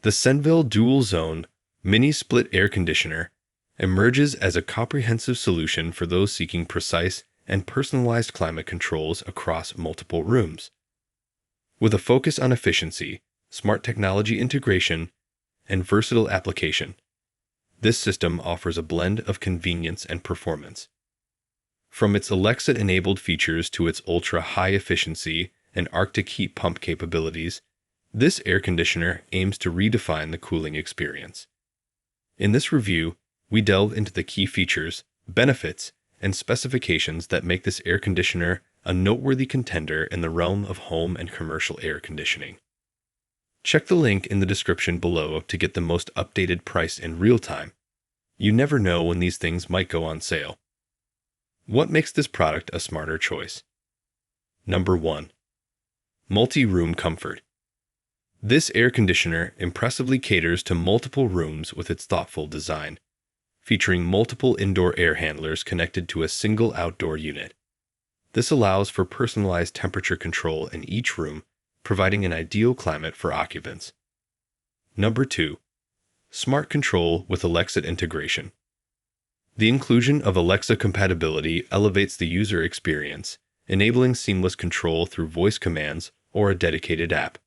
The Senville dual-zone mini-split air conditioner emerges as a comprehensive solution for those seeking precise and personalized climate controls across multiple rooms. With a focus on efficiency, smart technology integration, and versatile application, this system offers a blend of convenience and performance. From its Alexa-enabled features to its ultra-high efficiency and Arctic heat pump capabilities, this air conditioner aims to redefine the cooling experience. In this review, we delve into the key features, benefits, and specifications that make this air conditioner a noteworthy contender in the realm of home and commercial air conditioning. Check the link in the description below to get the most updated price in real time. You never know when these things might go on sale. What makes this product a smarter choice? Number 1. Multi-room comfort. This air conditioner impressively caters to multiple rooms with its thoughtful design, featuring multiple indoor air handlers connected to a single outdoor unit. This allows for personalized temperature control in each room, providing an ideal climate for occupants. Number 2. Smart control with Alexa integration. The inclusion of Alexa compatibility elevates the user experience, enabling seamless control through voice commands or a dedicated app.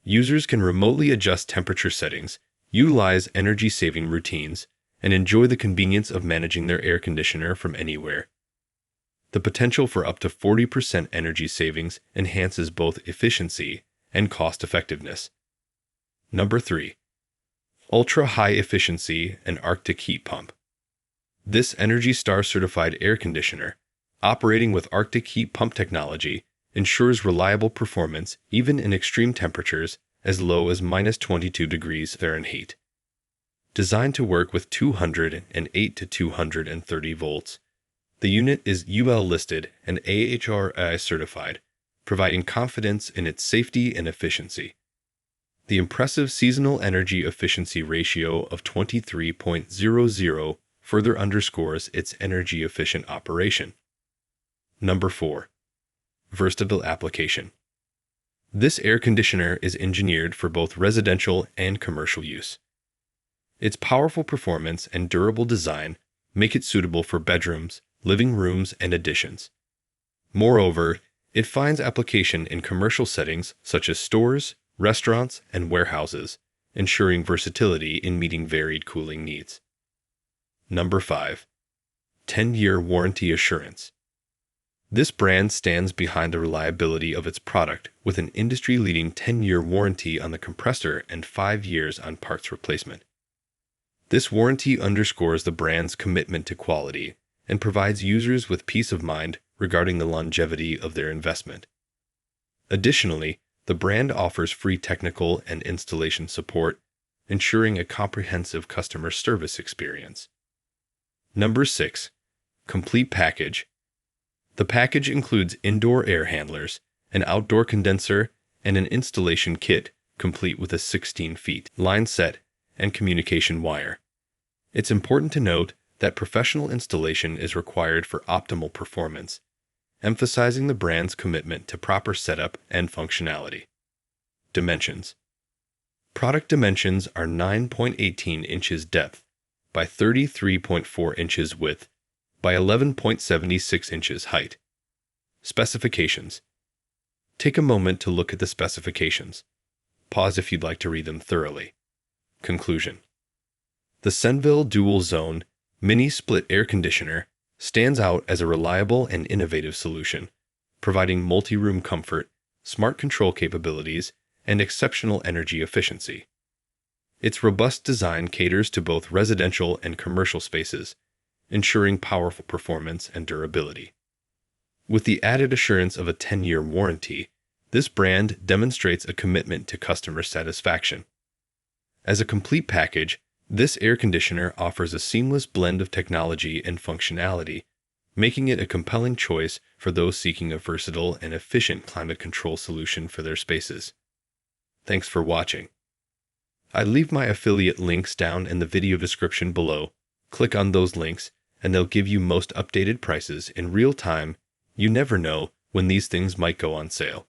Users can remotely adjust temperature settings, utilize energy-saving routines, and enjoy the convenience of managing their air conditioner from anywhere. The potential for up to 40% energy savings enhances both efficiency and cost-effectiveness. Number 3. Ultra-high efficiency and Arctic heat pump. This ENERGY STAR certified air conditioner, operating with Arctic heat pump technology, ensures reliable performance even in extreme temperatures as low as -22 degrees Fahrenheit. Designed to work with 208 to 230 volts, the unit is UL listed and AHRI certified, providing confidence in its safety and efficiency. The impressive seasonal energy efficiency ratio of 23.00 further underscores its energy-efficient operation. Number 4. Versatile application. This air conditioner is engineered for both residential and commercial use. Its powerful performance and durable design make it suitable for bedrooms, living rooms, and additions. Moreover, it finds application in commercial settings such as stores, restaurants, and warehouses, ensuring versatility in meeting varied cooling needs. Number 5. 10-year warranty assurance. This brand stands behind the reliability of its product with an industry-leading 10-year warranty on the compressor and 5 years on parts replacement. This warranty underscores the brand's commitment to quality and provides users with peace of mind regarding the longevity of their investment. Additionally, the brand offers free technical and installation support, ensuring a comprehensive customer service experience. Number 6. Complete package. The package includes indoor air handlers, an outdoor condenser, and an installation kit complete with a 16 feet line set and communication wire. It's important to note that professional installation is required for optimal performance, emphasizing the brand's commitment to proper setup and functionality. Dimensions. Product dimensions are 9.18 inches depth by 33.4 inches width by 11.76 inches height. Specifications. Take a moment to look at the specifications. Pause if you'd like to read them thoroughly. Conclusion. The Senville dual-zone mini-split air conditioner stands out as a reliable and innovative solution, providing multi-room comfort, smart control capabilities, and exceptional energy efficiency. Its robust design caters to both residential and commercial spaces, ensuring powerful performance and durability. With the added assurance of a 10-year warranty, this brand demonstrates a commitment to customer satisfaction. As a complete package, this air conditioner offers a seamless blend of technology and functionality, making it a compelling choice for those seeking a versatile and efficient climate control solution for their spaces. Thanks for watching. I leave my affiliate links down in the video description below. Click on those links, and they'll give you most updated prices in real time. You never know when these things might go on sale.